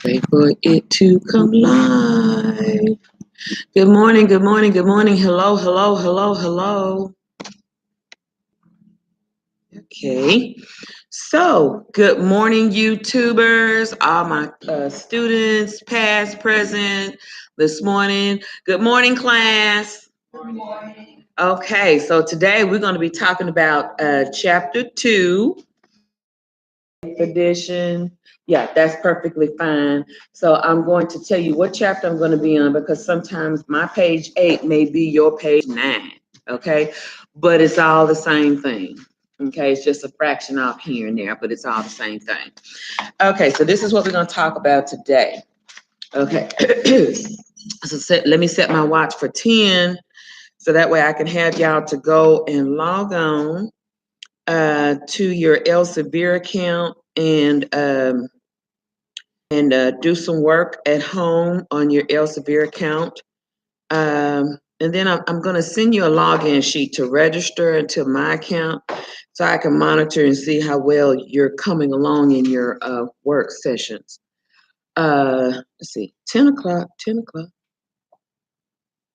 Wait for it to come live. Good morning, good morning, good morning. Hello, hello, hello, hello. Okay. So, good morning, YouTubers, all my students, past, present, this morning. Good morning, class. Good morning. Okay, so today we're going to be talking about Chapter 2, edition. Yeah, that's perfectly fine. So I'm going to tell you what chapter I'm going to be on because sometimes my page 8 may be your page 9, okay? But it's all the same thing, okay? It's just a fraction off here and there, but it's all the same thing. Okay, so this is what we're going to talk about today. Okay, so let me set my watch for 10 so that way I can have y'all to go and log on to your Elsevier account and do some work at home on your Elsevier account. And then I'm going to send you a login sheet to register into my account so I can monitor and see how well you're coming along in your work sessions. Let's see, 10 o'clock.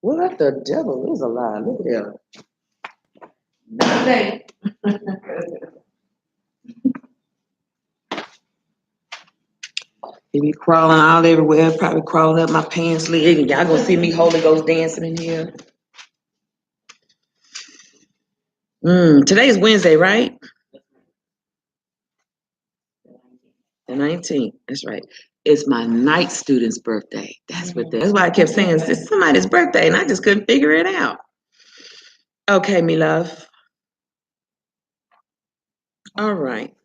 What the devil is a lie? Look at that. Not today. He be crawling all everywhere, probably crawling up my pants leg, and y'all gonna see me Holy Ghost dancing in here. Today's Wednesday, right? The 19th, that's right. It's my night student's birthday. That's why I kept saying it's somebody's birthday, and I just couldn't figure it out. Okay, me love. All right.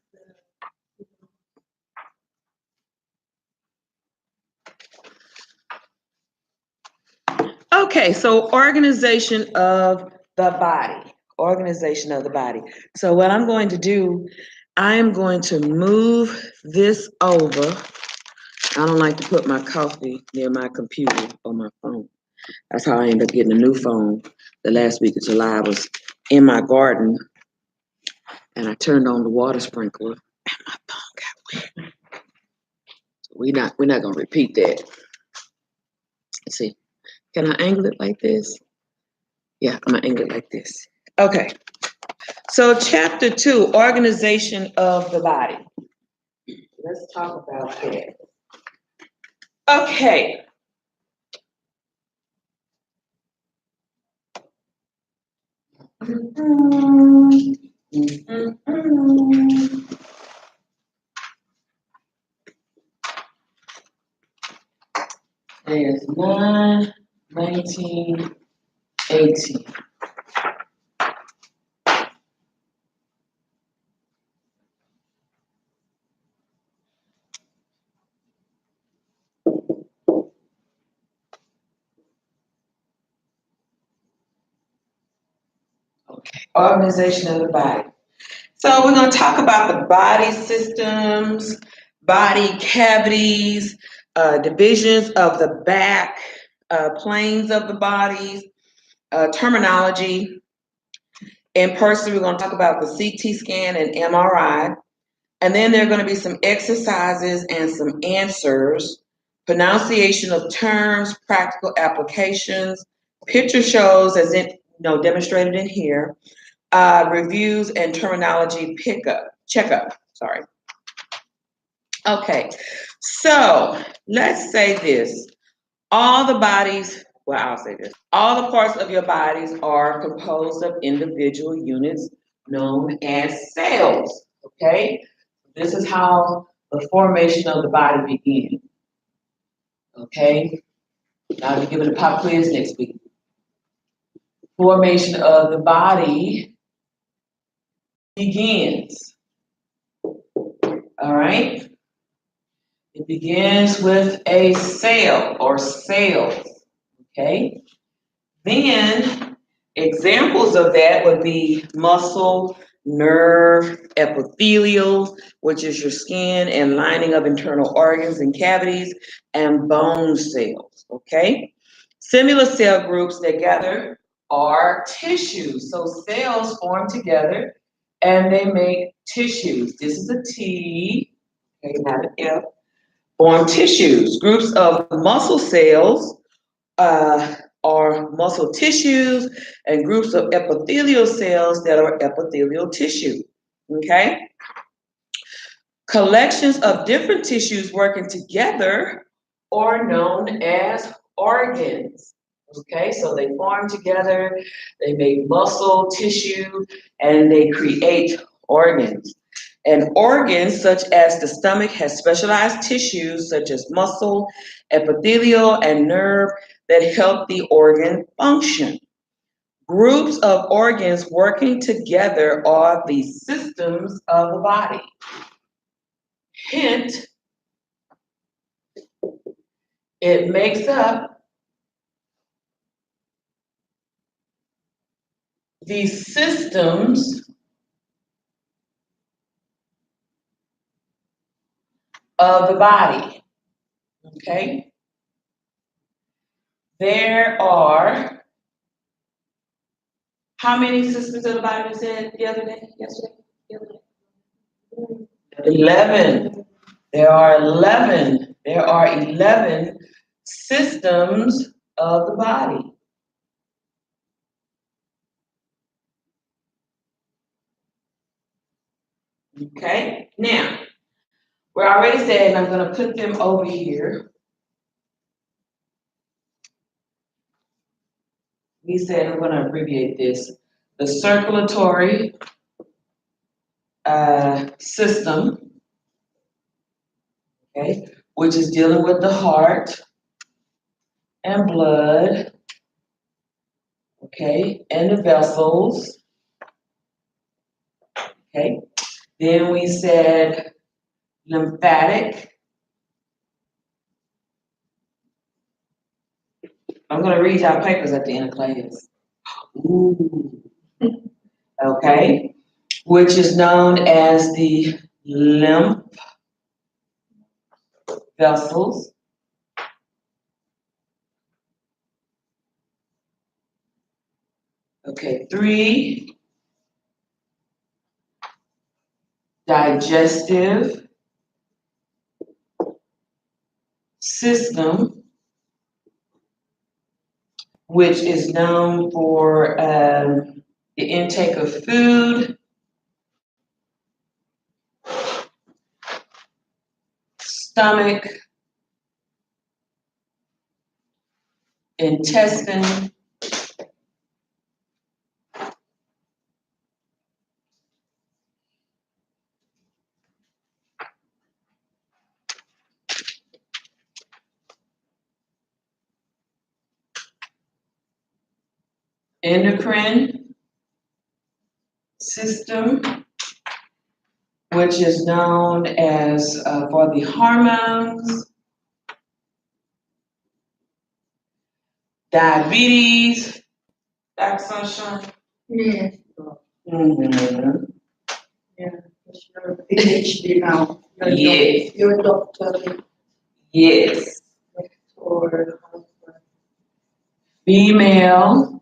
Okay, so organization of the body. Organization of the body. So what I'm going to do, I am going to move this over. I don't like to put my coffee near my computer or my phone. That's how I ended up getting a new phone. The last week of July, I was in my garden and I turned on the water sprinkler and my phone got wet. So we're not gonna repeat that. Let's see. Can I angle it like this? Yeah, I'm gonna angle it like this. Okay. So chapter 2, organization of the body. Let's talk about that. Okay. There's 9, 19, 18. Okay, organization of the body. So we're going to talk about the body systems, body cavities, divisions of the back, planes of the bodies, terminology. In person, we're going to talk about the CT scan and MRI. And then there are going to be some exercises and some answers, pronunciation of terms, practical applications, picture shows as demonstrated in here, reviews and terminology checkup. Okay, so let's say this. All the parts of your bodies are composed of individual units known as cells, okay? This is how the formation of the body begins, okay? I'll be giving a pop quiz next week. Formation of the body begins, all right? It begins with a cell or cells, okay? Then examples of that would be muscle, nerve, epithelial, which is your skin and lining of internal organs and cavities, and bone cells, okay? Similar cell groups together are tissues. So cells form together and they make tissues. This is a T, okay, not an F, form tissues. Groups of muscle cells are muscle tissues, and groups of epithelial cells that are epithelial tissue, okay? Collections of different tissues working together are known as organs. Okay, so they form together, they make muscle tissue, and they create organs. And organs such as the stomach has specialized tissues such as muscle, epithelial, and nerve that help the organ function. Groups of organs working together are the systems of the body. Hint, it makes up the systems of the body, okay? There are, how many systems of the body we said the other day, yesterday? 11. There are 11. There are 11 systems of the body. Okay, now, we're already saying I'm going to put them over here. We said I'm going to abbreviate this. The circulatory system, okay, which is dealing with the heart and blood, okay, and the vessels, okay. Then we said lymphatic. I'm going to read y'all papers at the end of class. Ooh. Okay, which is known as the lymph vessels. Okay, 3, digestive system, which is known for the intake of food, stomach, intestine, endocrine system, which is known as for the hormones, diabetes, Dr. Sunshine. Yes. Mm-hmm. Yeah. Your PhD now. Yes. Your doctor. Yes. Or Female,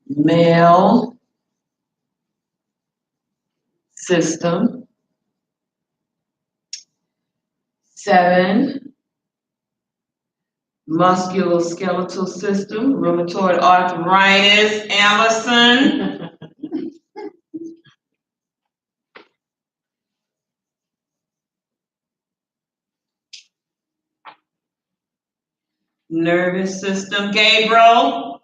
male system. 7, musculoskeletal system, rheumatoid arthritis, Allison. Nervous system, Gabriel.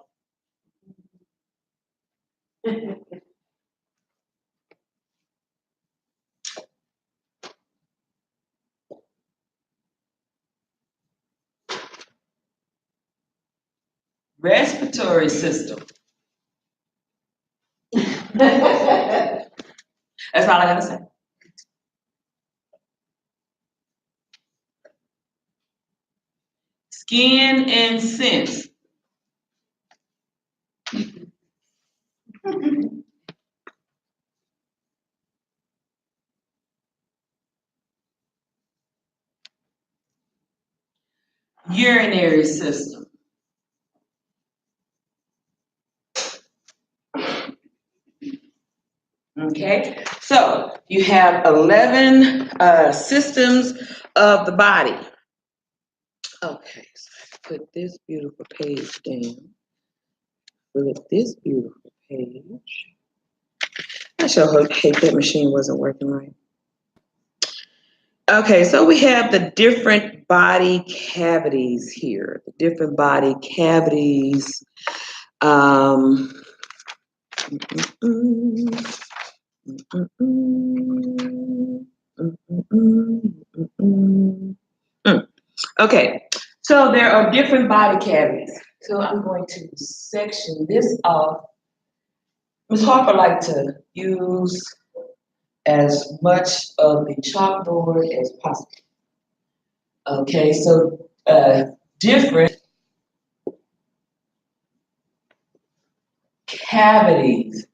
Respiratory system. That's all I gotta say. Skin and sense. Urinary system. Okay, So you have 11 systems of the body. Okay, so I put this beautiful page down. Flip this beautiful page. I sure hate that machine wasn't working right. Okay, so we have the different body cavities here. The different body cavities. Okay, so there are different body cavities. So I'm going to section this off. Ms. Harper liked to use as much of the chalkboard as possible. Okay, so different cavities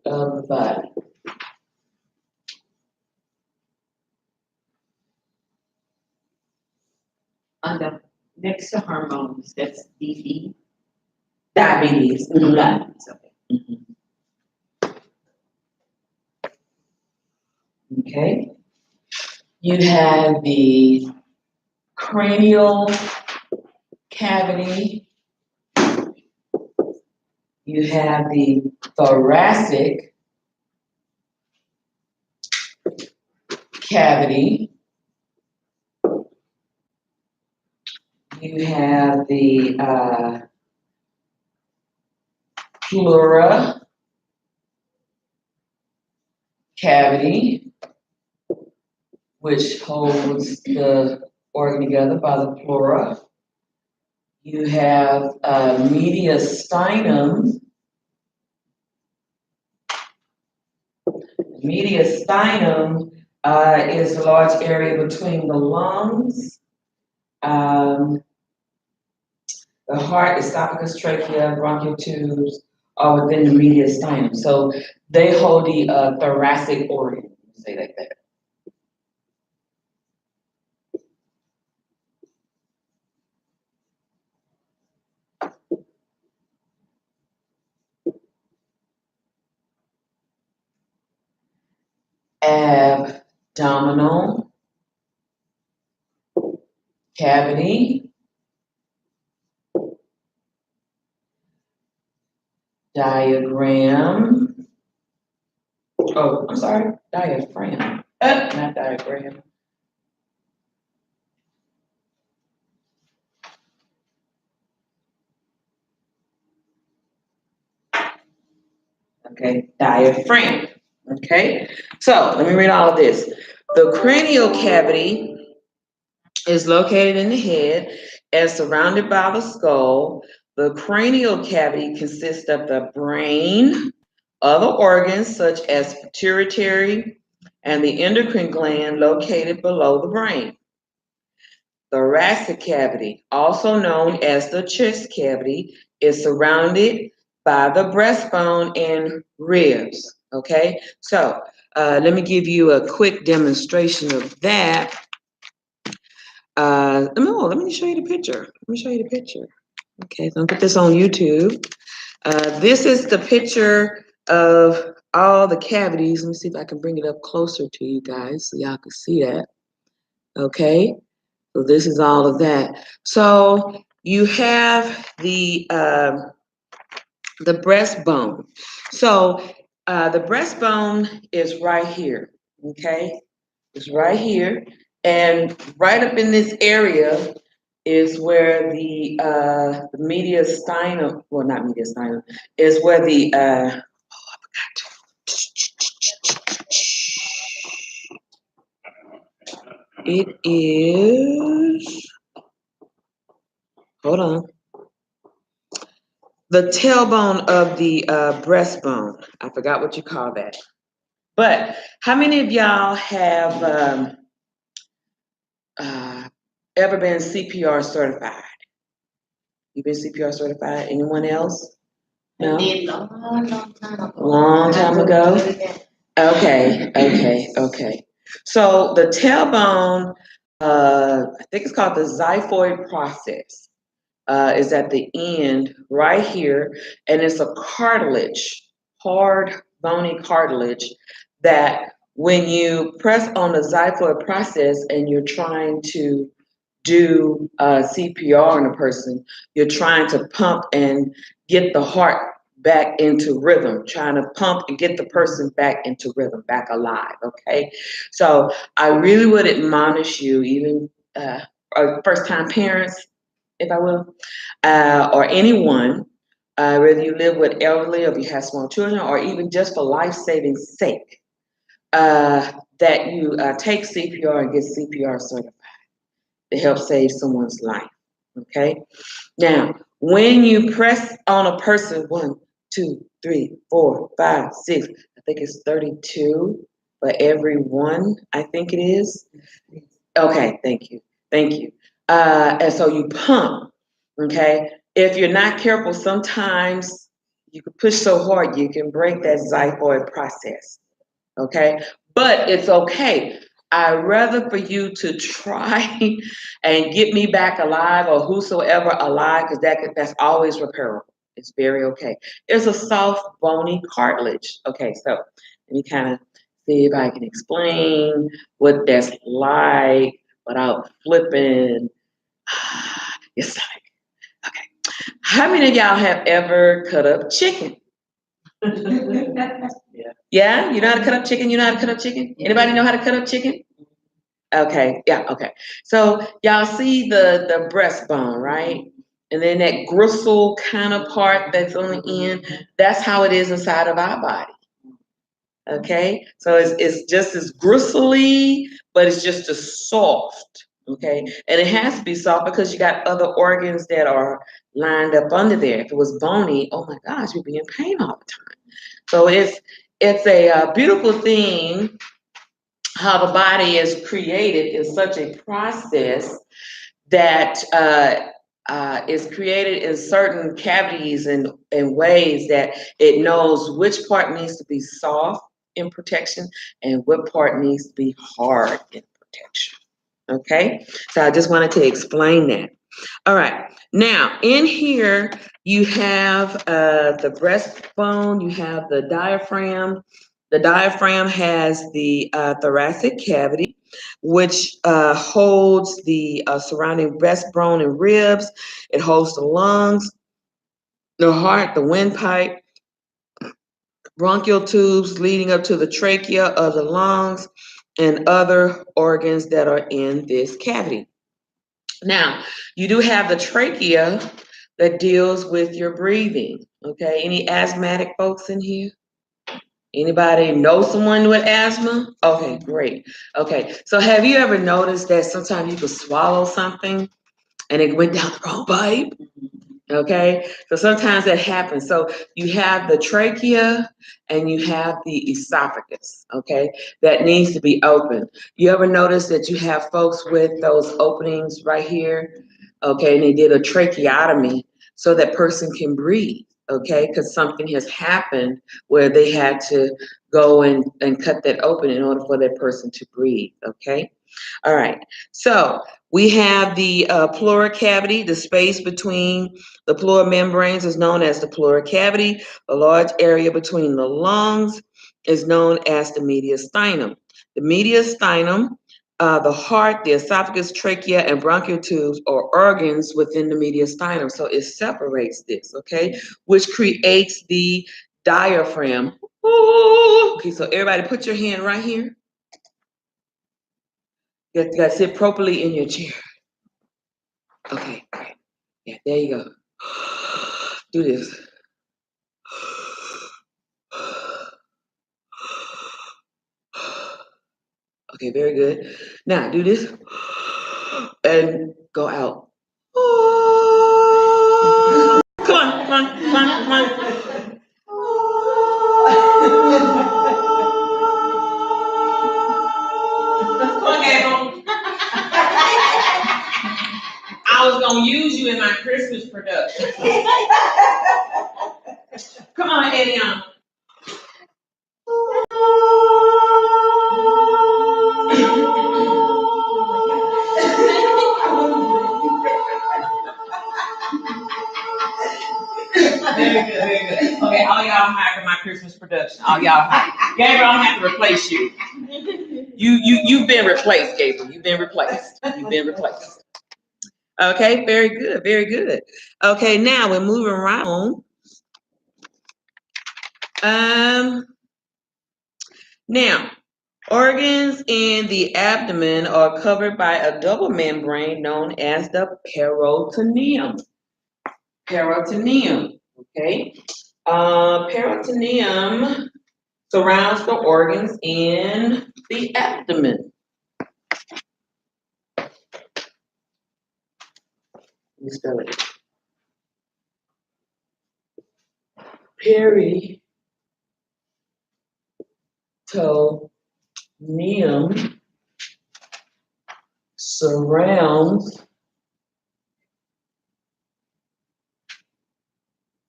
of the body. Under next to hormones, that's DD. Diabetes. No diabetes. Okay. Okay. You have the cranial cavity. You have the thoracic cavity. You have the pleura cavity, which holds the organ together by the pleura. You have mediastinum. Mediastinum is the large area between the lungs, the heart, esophagus, trachea, bronchial tubes are within the mediastinum. So they hold the thoracic organ, say like that. Abdominal cavity, diagram. Oh, I'm sorry, diaphragm. Not diagram. Okay, diaphragm. Okay, so let me read all of this. The cranial cavity is located in the head and surrounded by the skull. The cranial cavity consists of the brain, other organs such as pituitary and the endocrine gland located below the brain. Thoracic cavity, also known as the chest cavity, is surrounded by the breastbone and ribs. Okay, so let me give you a quick demonstration of that. Let me show you the picture. Okay, so I'm gonna put this on YouTube. This is the picture of all the cavities. Let me see if I can bring it up closer to you guys so y'all can see that. Okay, so this is all of that. So you have the breastbone. So the breastbone is right here. Okay, it's right here, and right up in this area is where the mediastinum, well, not mediastinum, is where the it is, hold on, the tailbone of the breastbone. I forgot what you call that. But how many of y'all have ever been CPR certified? You've been CPR certified? Anyone else? No? Did long time ago. Long time ago? Okay. So the tailbone, I think it's called the xiphoid process, is at the end right here, and it's a cartilage hard, bony cartilage that when you press on the xiphoid process and you're trying to do CPR on a person, you're trying to pump and get the heart back into rhythm, trying to pump and get the person back into rhythm, back alive, okay? So I really would admonish you, even first-time parents, if I will, or anyone, whether you live with elderly or if you have small children, or even just for life-saving sake, that you take CPR and get CPR certified to help save someone's life, okay? Now, when you press on a person, 1, 2, 3, 4, 5, 6, I think it's 32 for every one, I think it is. Okay, thank you, thank you. And so you pump, okay? If you're not careful, sometimes you can push so hard you can break that xiphoid process, okay? But it's okay. I'd rather for you to try and get me back alive or whosoever alive, because that's always repairable. It's very okay. It's a soft, bony cartilage. Okay, so let me kind of see if I can explain what that's like without flipping your stomach. Okay. How many of y'all have ever cut up chicken? Yeah, you know how to cut up chicken? You know how to cut up chicken? Anybody know how to cut up chicken? Okay, yeah, okay. So y'all see the breastbone, right? And then that gristle kind of part that's on the end, that's how it is inside of our body. Okay, so it's just as gristly, but it's just as soft. Okay, and it has to be soft because you got other organs that are lined up under there. If it was bony, oh my gosh, you'd be in pain all the time. So it's a beautiful thing how the body is created in such a process that is created in certain cavities and ways that it knows which part needs to be soft in protection and what part needs to be hard in protection. Okay, so I just wanted to explain that. All right, now in here you have the breastbone, you have the diaphragm. The diaphragm has the thoracic cavity, which holds the surrounding breastbone and ribs. It holds the lungs, the heart, the windpipe, bronchial tubes leading up to the trachea of the lungs, and other organs that are in this cavity. Now, you do have the trachea that deals with your breathing, okay? Any asthmatic folks in here? Anybody know someone with asthma? Okay, great. Okay, so have you ever noticed that sometimes you could swallow something and it went down the wrong pipe? Okay, so sometimes that happens. So you have the trachea and you have the esophagus, okay, that needs to be open. You ever notice that you have folks with those openings right here, okay, and they did a tracheotomy so that person can breathe, okay, because something has happened where they had to go and cut that open in order for that person to breathe, okay? All right, so we have the pleura cavity, the space between the pleura membranes is known as the pleura cavity. The large area between the lungs is known as the mediastinum. The mediastinum, the heart, the esophagus, trachea, and bronchial tubes are organs within the mediastinum. So it separates this, okay, which creates the diaphragm. Ooh. Okay, so everybody put your hand right here. You got to sit properly in your chair. Okay, great. Yeah, there you go. Do this. Okay, very good. Now do this and go out. Come on, come on, come on, come on. Come on, Gabriel. I was gonna use you in my Christmas production. Come on, Eddie. Very good, very good. Okay, all y'all have my Christmas production. Oh, y'all, Gabriel, I'm gonna have to replace you. You've been replaced, Gabriel. You've been replaced. You've been replaced. Okay, very good, very good. Okay, now we're moving around. Now, organs in the abdomen are covered by a double membrane known as the peritoneum. Peritoneum, okay? Peritoneum surrounds the organs in the abdomen. Let me spell it. Peritoneum surrounds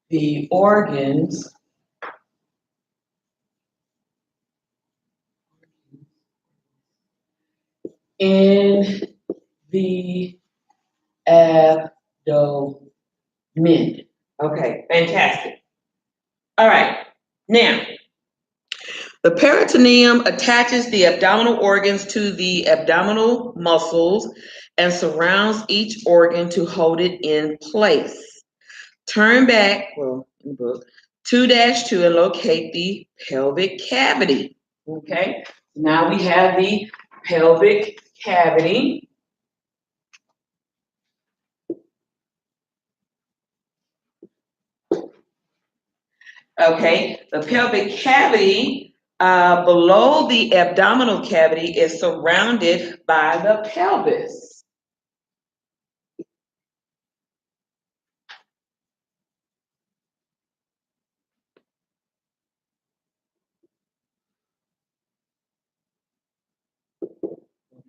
the organs in the abdomen. Okay, fantastic. All right, now, the peritoneum attaches the abdominal organs to the abdominal muscles and surrounds each organ to hold it in place. Turn back, well, in the book, 2-2 and locate the pelvic cavity. Okay, now we have the pelvic cavity. Okay, the pelvic cavity below the abdominal cavity is surrounded by the pelvis.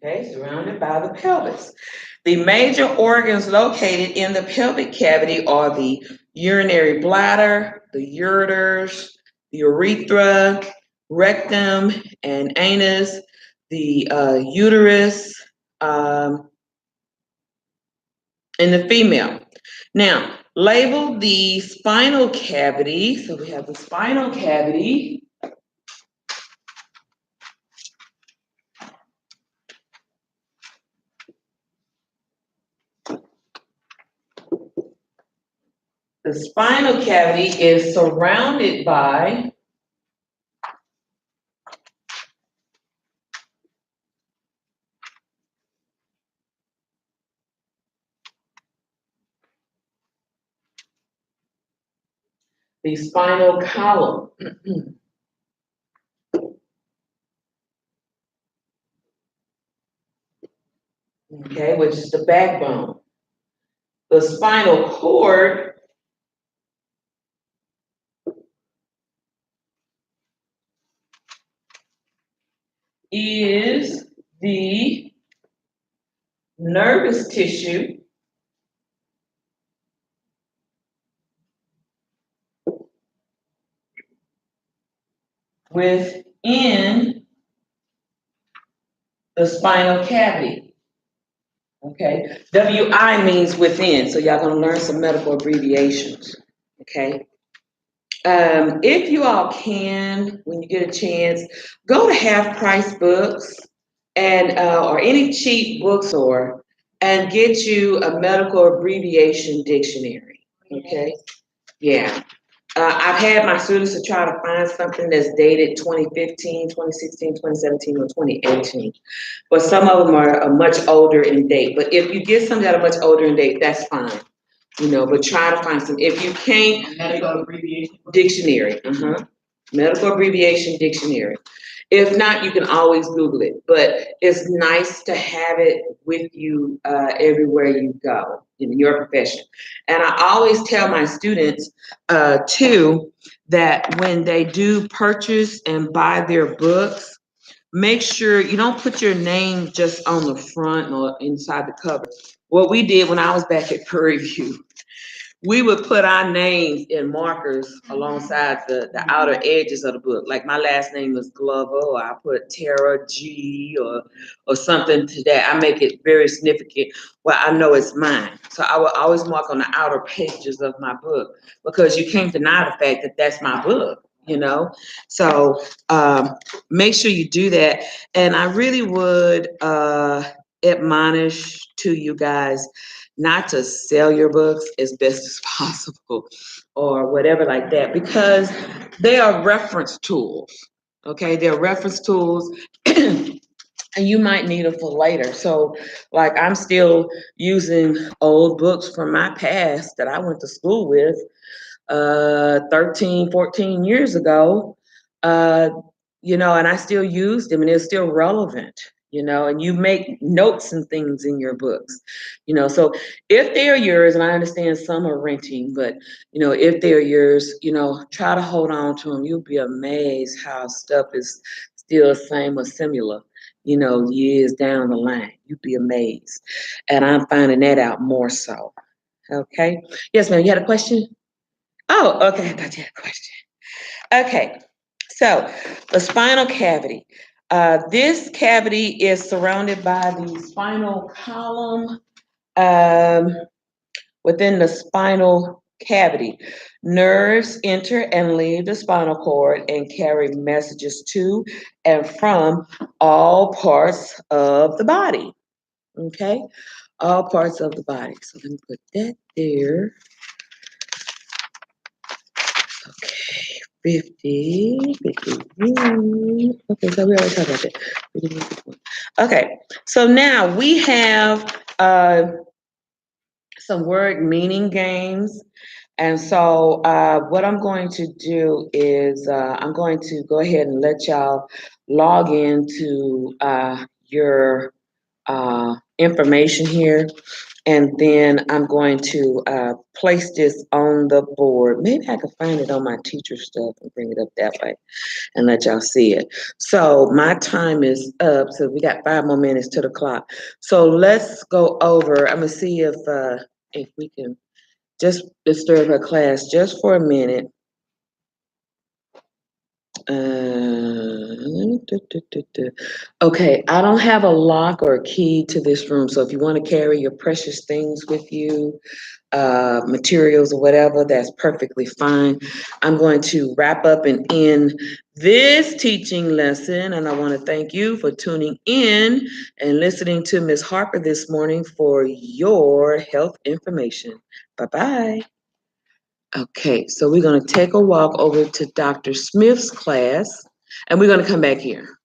Okay, surrounded by the pelvis. The major organs located in the pelvic cavity are the urinary bladder, the ureters, the urethra, rectum, and anus, the uterus, in the female. Now, label the spinal cavity. So we have the spinal cavity. The spinal cavity is surrounded by the spinal column. Okay, which is the backbone. The spinal cord is the nervous tissue within the spinal cavity. Okay, WI means within, so y'all gonna learn some medical abbreviations. Okay. If you all can, when you get a chance, go to Half Price Books and or any cheap bookstore and get you a medical abbreviation dictionary. Okay, yeah. I've had my students to try to find something that's dated 2015, 2016, 2017, or 2018. But some of them are much older in date. But if you get some that are much older in date, that's fine. You know, but try to find some. If you can't, Medical abbreviation. dictionary. Medical abbreviation dictionary. If not, you can always Google it. But it's nice to have it with you everywhere you go in your profession. And I always tell my students too that when they do purchase and buy their books, make sure you don't put your name just on the front or inside the cover. What we did when I was back at Prairie View, we would put our names in markers alongside the outer edges of the book. Like my last name was Glover, or I put Tara G or something to that. I make it very significant where I know it's mine. So I will always mark on the outer pages of my book because you can't deny the fact that that's my book. you know? So make sure you do that. And I really would admonish to you guys not to sell your books as best as possible or whatever like that, because they are reference tools. Okay, they're reference tools. And you might need them for later. So, like, I'm still using old books from my past that I went to school with 13, 14 years ago, uh, and I still use them and they're still relevant, and you make notes and things in your books, so if they are yours, and I understand some are renting, but, if they're yours, try to hold on to them. You'll be amazed how stuff is still the same or similar, years down the line. You'd be amazed. And I'm finding that out more so. Okay. Yes, ma'am. You had a question? Oh, okay. I thought you had a question. Okay. So the spinal cavity. This cavity is surrounded by the spinal column within the spinal cavity. Nerves enter and leave the spinal cord and carry messages to and from all parts of the body. Okay? All parts of the body. So let me put that there. Okay, 50, 51. Okay, so we already talked about that. 51, 51. Okay, so now we have some word meaning games. And so what I'm going to do is I'm going to go ahead and let y'all log into your information here. And then I'm going to place this on the board. Maybe I can find it on my teacher stuff and bring it up that way and let y'all see it. So my time is up. So we got 5 more minutes to the clock. So let's go over. I'm gonna see if we can just disturb her class just for a minute. Okay, I don't have a lock or a key to this room, so if you want to carry your precious things with you, materials or whatever, that's perfectly fine. I'm going to wrap up and end this teaching lesson, and I want to thank you for tuning in and listening to Ms. Harper this morning for your health information. Bye-bye. Okay, so we're going to take a walk over to Dr. Smith's class, and we're going to come back here.